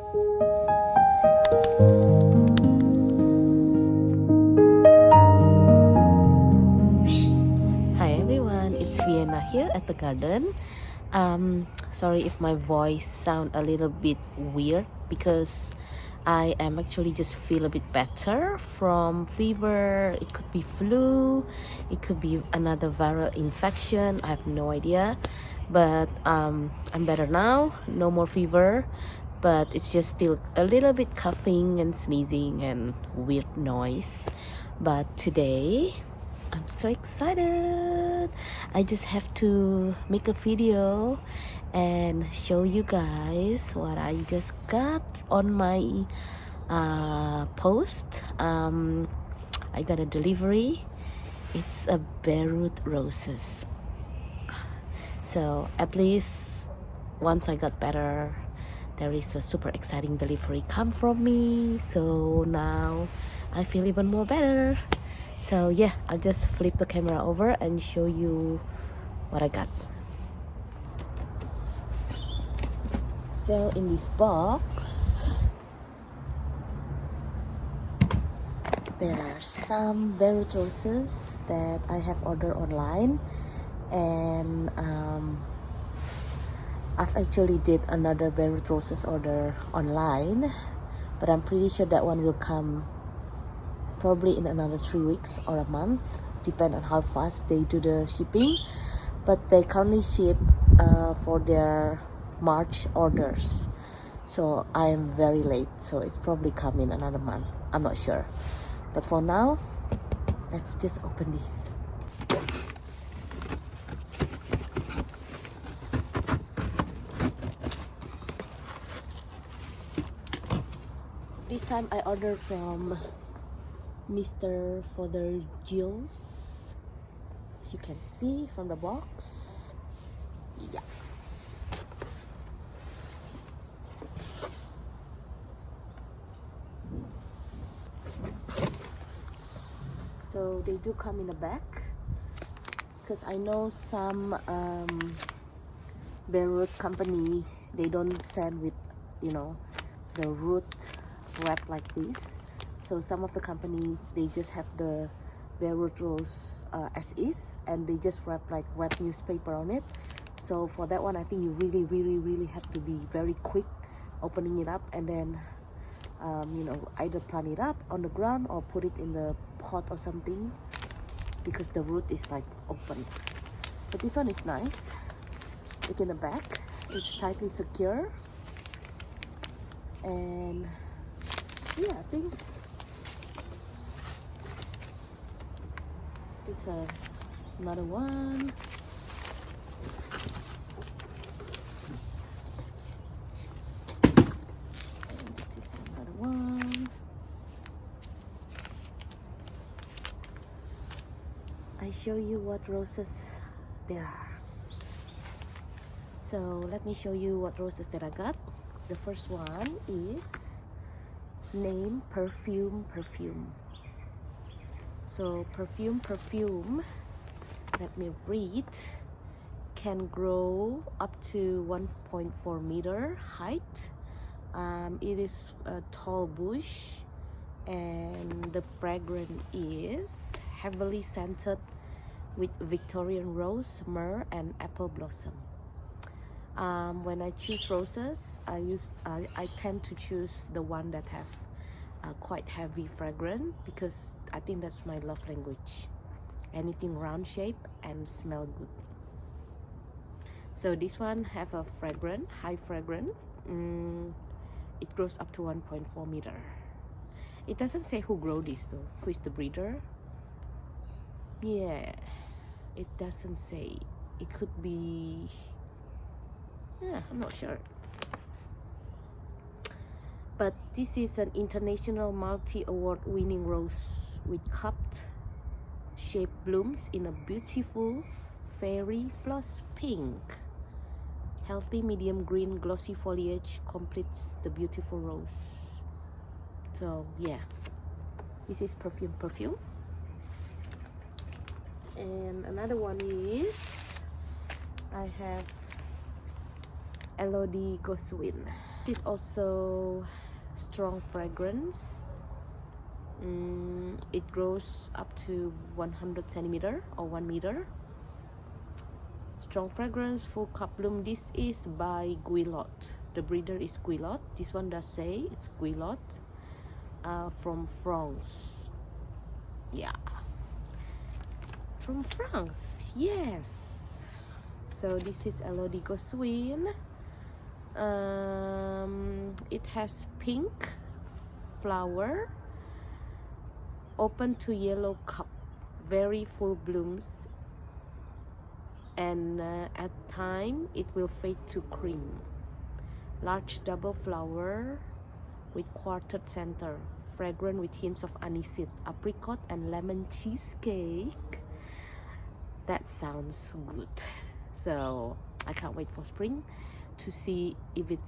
Hi everyone, it's Vienna here at the garden. Sorry if my voice sound a little bit weird because I am actually just feel a bit better from fever. It could be flu, it could be another viral infection. I have no idea, but I'm better now. No more fever, but it's just still a little bit coughing and sneezing and weird noise. But today I'm so excited. I just have to make a video and show you guys what I just got on my post. I got a delivery. It's a Beirut roses. So at least once I got better, there is a super exciting delivery come from me. So now I feel even more better. So yeah, I'll just flip the camera over and show you what I got. So in this box, there are some Beirut roses that I have ordered online, and I've actually did another Beirut roses order online, but I'm pretty sure that one will come probably in another 3 weeks or a month, depend on how fast they do the shipping. But they currently ship for their March orders, so I am very late, so it's probably come in another month. I'm not sure, but for now, let's just open this. This time I ordered from Mr. Father Gilles, as you can see from the box. Yeah. So they do come in a bag, because I know some Beirut company, they don't send with, you know, the root wrap like this. So some of the company, they just have the Beirut rose as is, and they just wrap like wet newspaper on it. So for that one, I think you really have to be very quick opening it up, and then you know, either plant it up on the ground or put it in the pot or something, because the root is like open. But this one is nice. It's in the back, it's tightly secure, and yeah, I think this another one. And this is another one. I show you what roses there are. So let me show you what roses that I got. The first one is named Perfyoom Perfume. So Perfyoom Perfume, let me read, can grow up to 1.4 meter height. It is a tall bush, and the fragrance is heavily scented with Victorian rose, myrrh, and apple blossom. When I choose roses, I tend to choose the one that have quite heavy fragrance, because I think that's my love language. Anything round shape and smell good. So this one have a fragrant, high fragrance. It grows up to 1.4 meter. It doesn't say who grow this though, who is the breeder. Yeah, it doesn't say. It could be, yeah, I'm not sure. But this is an international multi-award winning rose with cupped shaped blooms in a beautiful fairy floss pink. Healthy medium green glossy foliage completes the beautiful rose. So yeah, this is Perfyoom Perfume. And another one is, I have Elodie Gossuin. is also strong fragrance. It grows up to 100 centimeter or 1 meter. Strong fragrance, full cup bloom. This is by Guilot. The breeder is Guilot. This one does say it's Guilot, from France. Yeah, from France. Yes. So this is Elodie Gossuin. It has pink flower, open to yellow cup, very full blooms, and at time it will fade to cream. Large double flower with quartered center, fragrant with hints of aniseed, apricot, and lemon cheesecake. That sounds good. So I can't wait for spring to see if it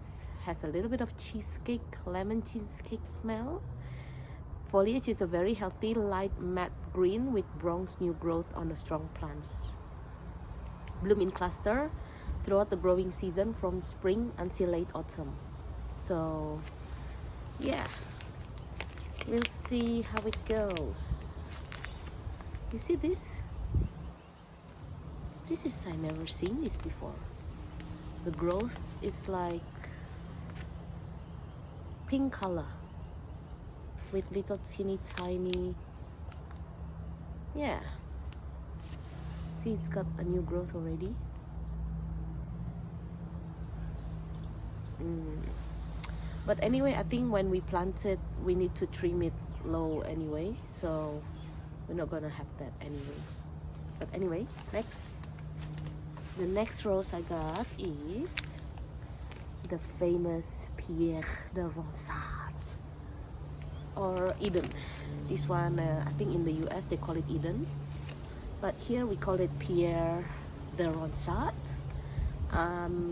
has a little bit of cheesecake, lemon cheesecake smell. Foliage is a very healthy light matte green with bronze new growth on the strong plants. Bloom in cluster throughout the growing season from spring until late autumn. So yeah, we'll see how it goes. You see this? This is, I never seen this before. The growth is like pink color with little teeny tiny, yeah. See, it's got a new growth already. But anyway, I think when we plant it, we need to trim it low anyway, so we're not gonna have that anyway. But anyway, the next rose I got is the famous Pierre de Ronsard, or Eden. This one, I think in the US they call it Eden, but here we call it Pierre de Ronsard.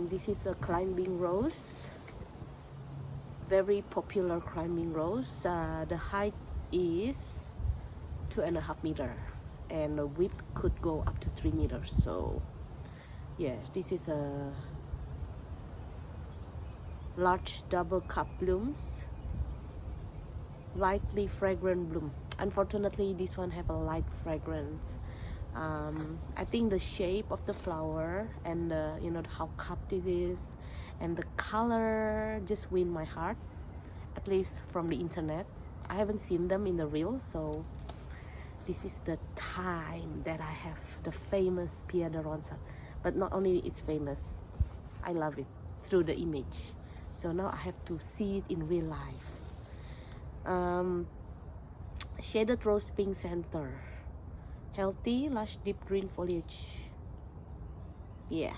This is a climbing rose, very popular climbing rose. The height is 2.5 meters, and the width could go up to 3 meters. So yeah, this is a large double cup blooms, lightly fragrant bloom. Unfortunately, this one have a light fragrance. I think the shape of the flower and you know how cupped it is and the color just win my heart, at least from the internet. I haven't seen them in the real, so this is the time that I have the famous Pierre de Ronsard. But not only it's famous, I love it through the image. So now I have to see it in real life. Shaded rose pink center, healthy lush deep green foliage. Yeah,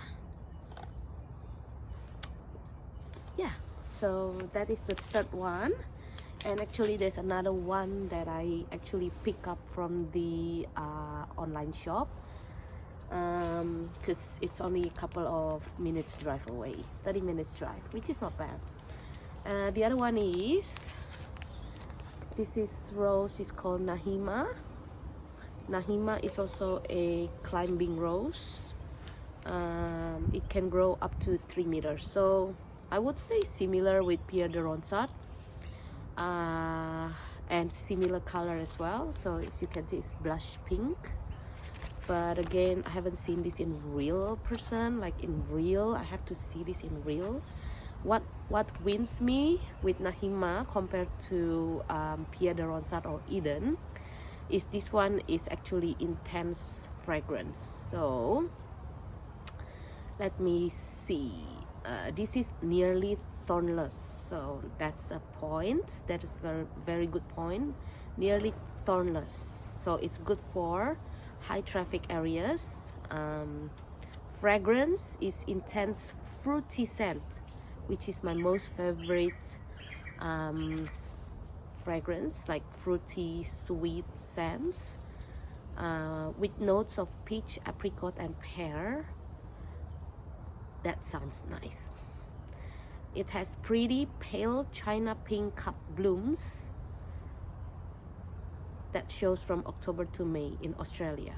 so that is the third one. And actually there's another one that I actually pick up from the online shop, because it's only a couple of minutes drive away, 30 minutes drive, which is not bad. The other one is, this is rose is called Nahema. Nahema is also a climbing rose. It can grow up to 3 meters, so I would say similar with Pierre de Ronsard, and similar color as well. So as you can see, it's blush pink. But again, I haven't seen this in real person, like in real. I have to see this in real. What wins me with Nahema compared to Pierre de Ronsard or Eden is this one is actually intense fragrance. So let me see. This is nearly thornless, so that's a point. That is very good point. Nearly thornless, so it's good for high traffic areas. Fragrance is intense fruity scent, which is my most favorite fragrance, like fruity sweet scents, with notes of peach, apricot, and pear. That sounds nice. It has pretty pale china pink cup blooms that shows from October to May in Australia.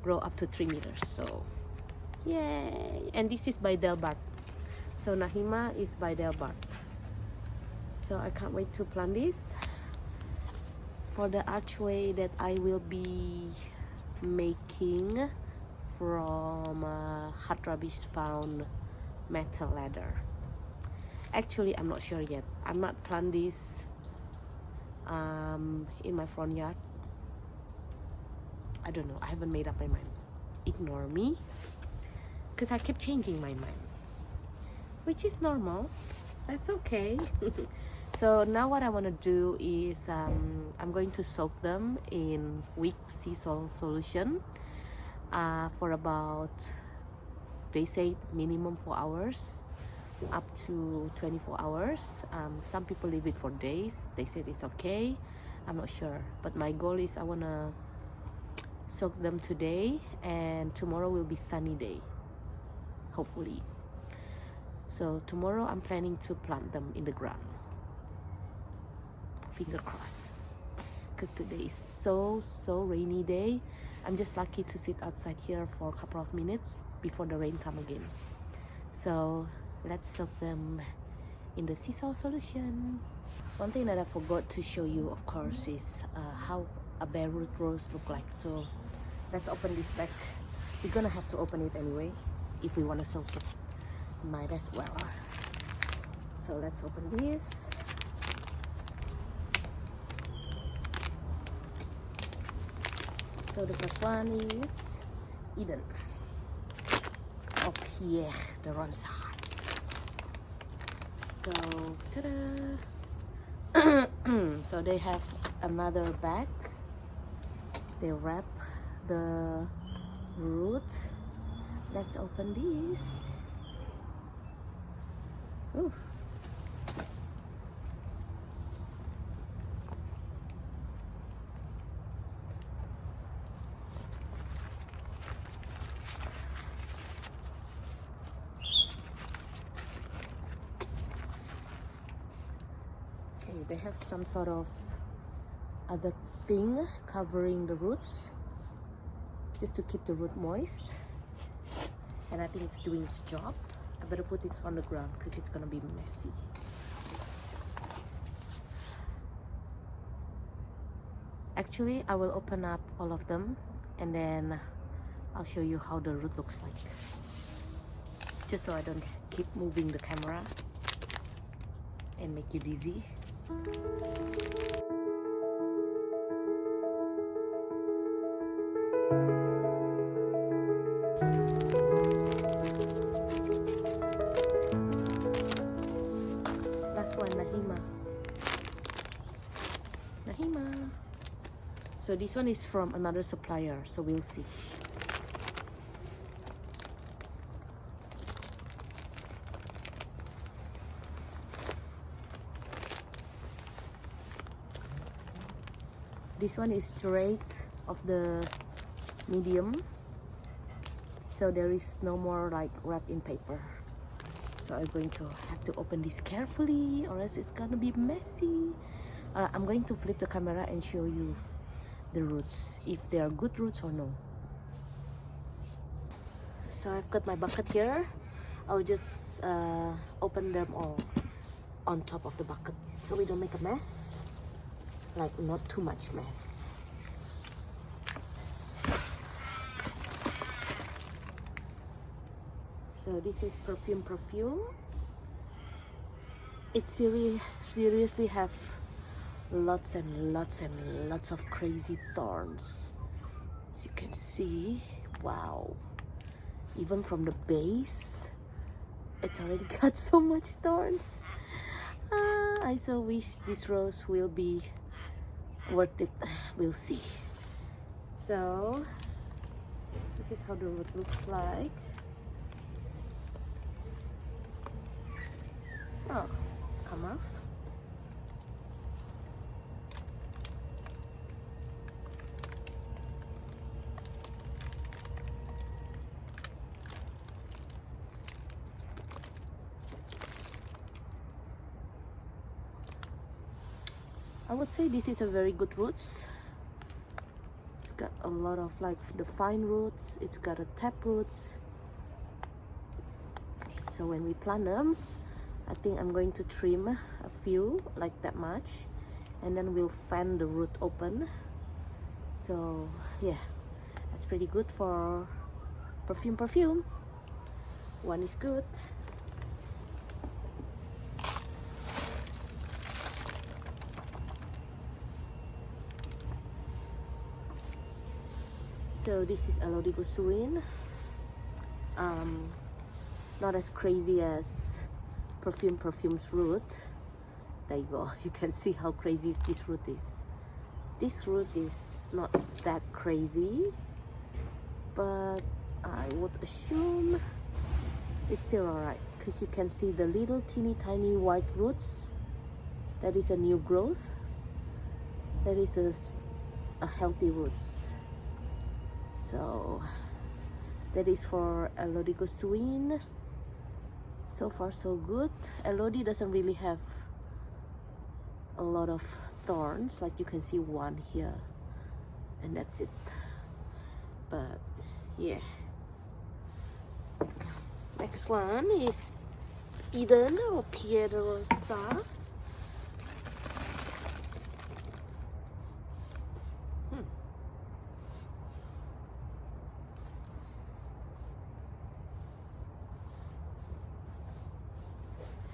Grow up to 3 meters. So yay! And this is by Delbart. So Nahema is by Delbart. So I can't wait to plant this. For the archway that I will be making from hard rubbish found metal ladder. Actually, I'm not sure yet. I might plant this in my front yard. I don't know. I haven't made up my mind. Ignore me, because I keep changing my mind, which is normal. That's okay. So now what I want to do is I'm going to soak them in weak sea salt solution for about, they say minimum 4 hours up to 24 hours. Some people leave it for days. They said it's okay. I'm not sure, but my goal is I want to soak them today, and tomorrow will be sunny day, hopefully. So tomorrow I'm planning to plant them in the ground. Finger crossed, because today is so rainy day. I'm just lucky to sit outside here for a couple of minutes before the rain come again. So let's soak them in the sea salt solution. One thing that I forgot to show you, of course, is how a bare root rose look like. So let's open this back. We're gonna have to open it anyway if we want to soak it. Might as well. So let's open this. So the first one is Eden of Pierre de Ronsard. So ta-da! So they have another bag. They wrap the root. Let's open this. Ooh. Okay, they have some sort of other thing covering the roots just to keep the root moist, and I think it's doing its job. I better put it on the ground because it's gonna be messy. Actually, I will open up all of them and then I'll show you how the root looks like, just so I don't keep moving the camera and make you dizzy. Last one, Nahema. So this one is from another supplier, so we'll see. This one is straight of the medium, so there is no more like wrapped in paper. So I'm going to have to open this carefully or else it's gonna be messy. I'm going to flip the camera and show you the roots, if they are good roots or no. So I've got my bucket here. I'll just open them all on top of the bucket so we don't make a mess, like not too much mess. So this is Perfyoom. It seriously have lots and lots of crazy thorns. As you can see, wow. Even from the base, it's already got so much thorns. I so wish this rose will be worth it. We'll see. So this is how the root looks like. Oh, it's come off. I would say this is a very good roots. It's got a lot of like the fine roots. It's got a tap roots. So when we plant them, I think I'm going to trim a few, like that much, and then we'll fan the root open. So yeah, that's pretty good for perfume. One is good. So this is Elodie Gossuin. Not as crazy as Perfume's root. There you go. You can see how crazy this root is. This root is not that crazy, but I would assume it's still alright, because you can see the little teeny tiny white roots. That is a new growth. That is a healthy roots. So that is for Elodie Gossuin. So far so good. Elodie doesn't really have a lot of thorns, like you can see one here, and that's it. But yeah, next one is Eden or Pierre de Ronsard.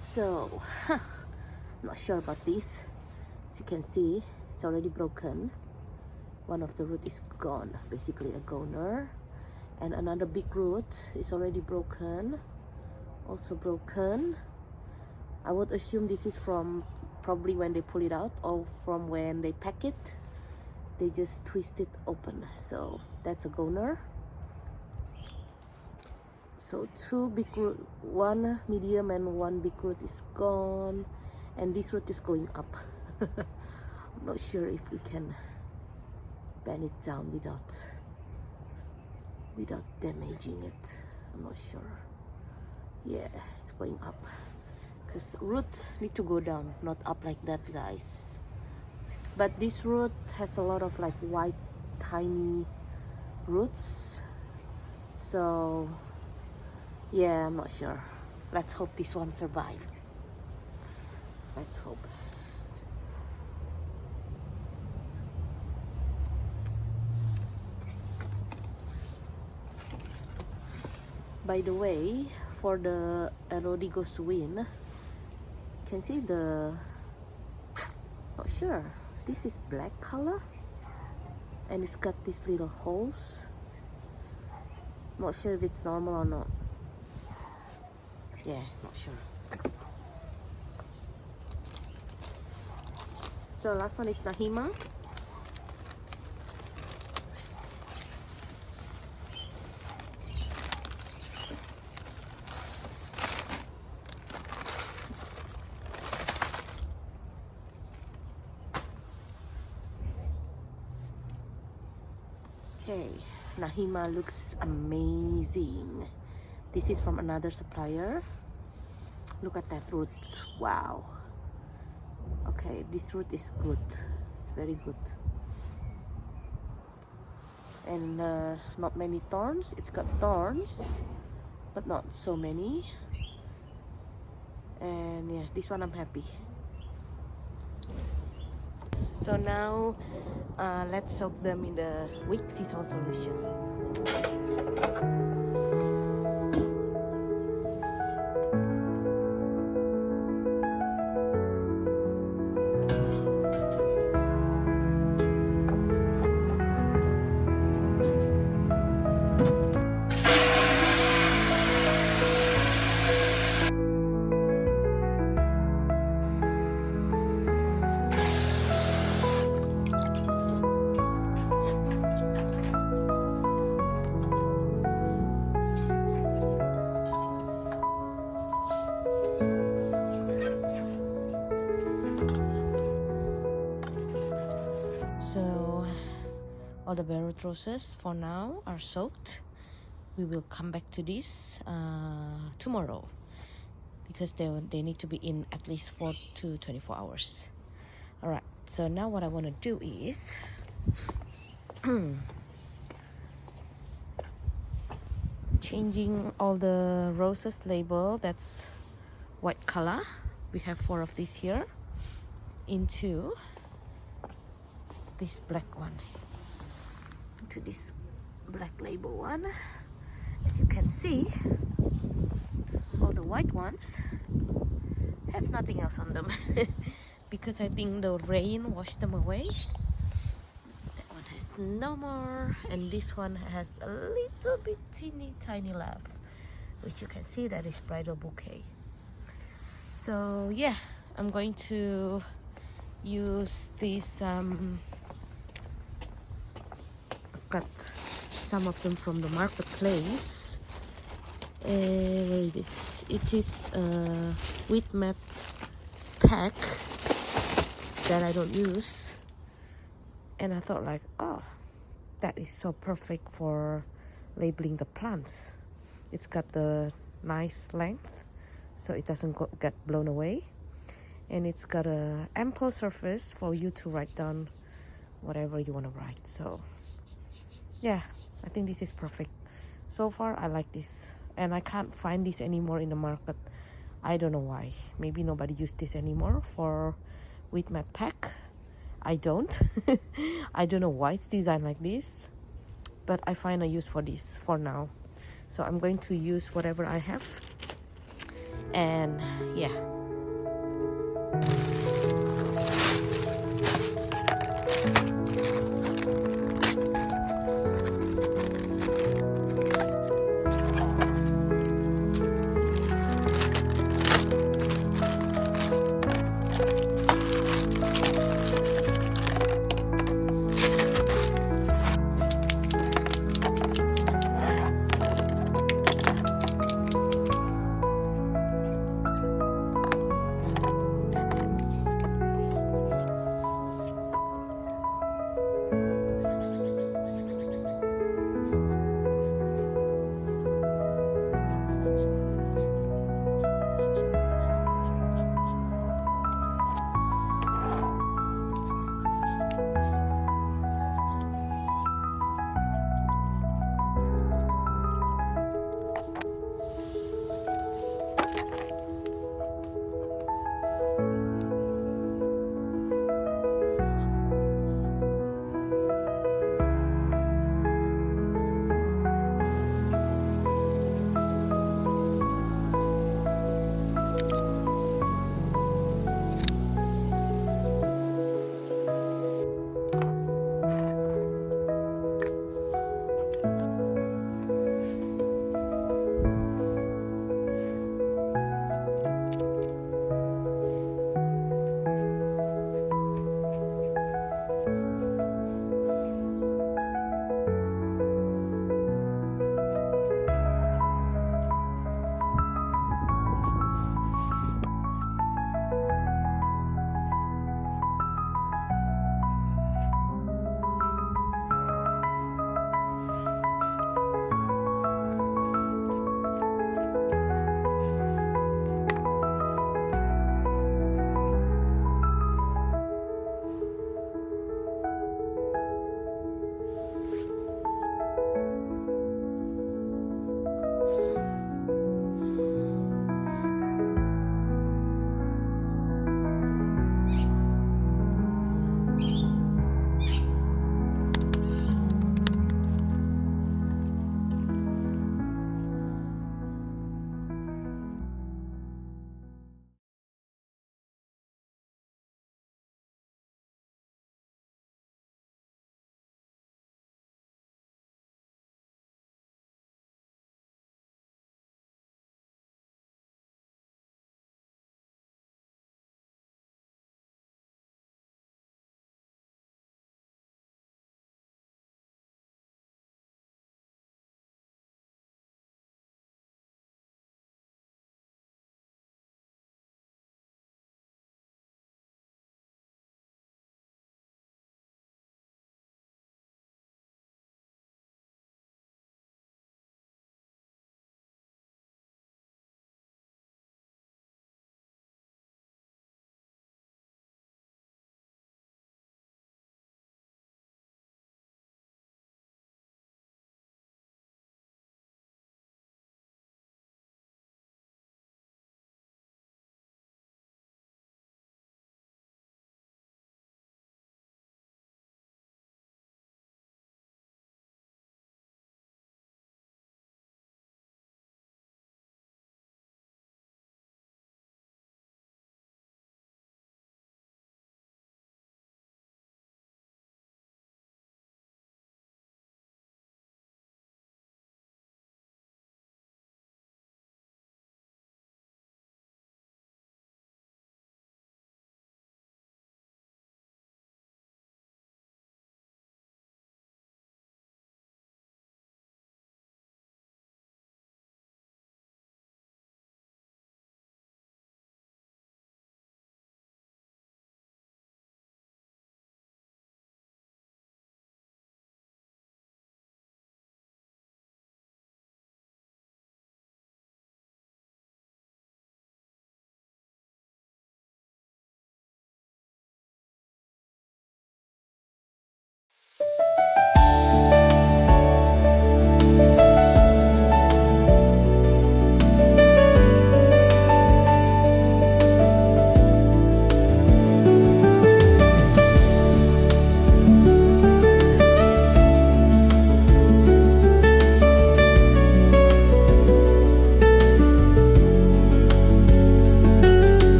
So, not sure about this. As you can see, it's already broken. One of the root is gone, basically a goner. And another big root is already broken, also broken. I would assume this is from probably when they pull it out, or from when they pack it. They just twist it open. So that's a goner. So two big root, one medium and one big root is gone, and this root is going up. I'm not sure if we can bend it down without damaging it. I'm not sure. Yeah, it's going up, because root need to go down, not up like that, guys. But this root has a lot of like white tiny roots, so yeah, I'm not sure. Let's hope this one survives. Let's hope. By the way, for the Elodie Gossuin, you can see the, not sure, this is black color, and it's got these little holes. Not sure if it's normal or not. Yeah, not sure. So last one is Nahema. Okay, Nahema looks amazing. This is from another supplier. Look at that root. Wow. Okay, this root is good. It's very good. And not many thorns. It's got thorns, but not so many. And yeah, this one I'm happy. So now let's soak them in the weak sea salt solution. So all the barrel roses for now are soaked. We will come back to this tomorrow, because they need to be in at least 4 to 24 hours. All right, so now what I want to do is changing all the roses label that's white color. We have 4 of these here into this black one, into this black label one. As you can see, all the white ones have nothing else on them because I think the rain washed them away. That one has no more, and this one has a little bit teeny tiny left, which you can see that is bridal bouquet. So yeah, I'm going to use this got some of them from the marketplace. Where it is? It is a wheat mat pack that I don't use, and I thought like, oh, that is so perfect for labeling the plants. It's got the nice length so it doesn't get blown away, and it's got a ample surface for you to write down whatever you want to write. So yeah, I think this is perfect. So far I like this, and I can't find this anymore in the market. I don't know why. Maybe nobody uses this anymore for wheat mat pack. I don't. I don't know why it's designed like this, but I find a use for this for now. So I'm going to use whatever I have, and yeah,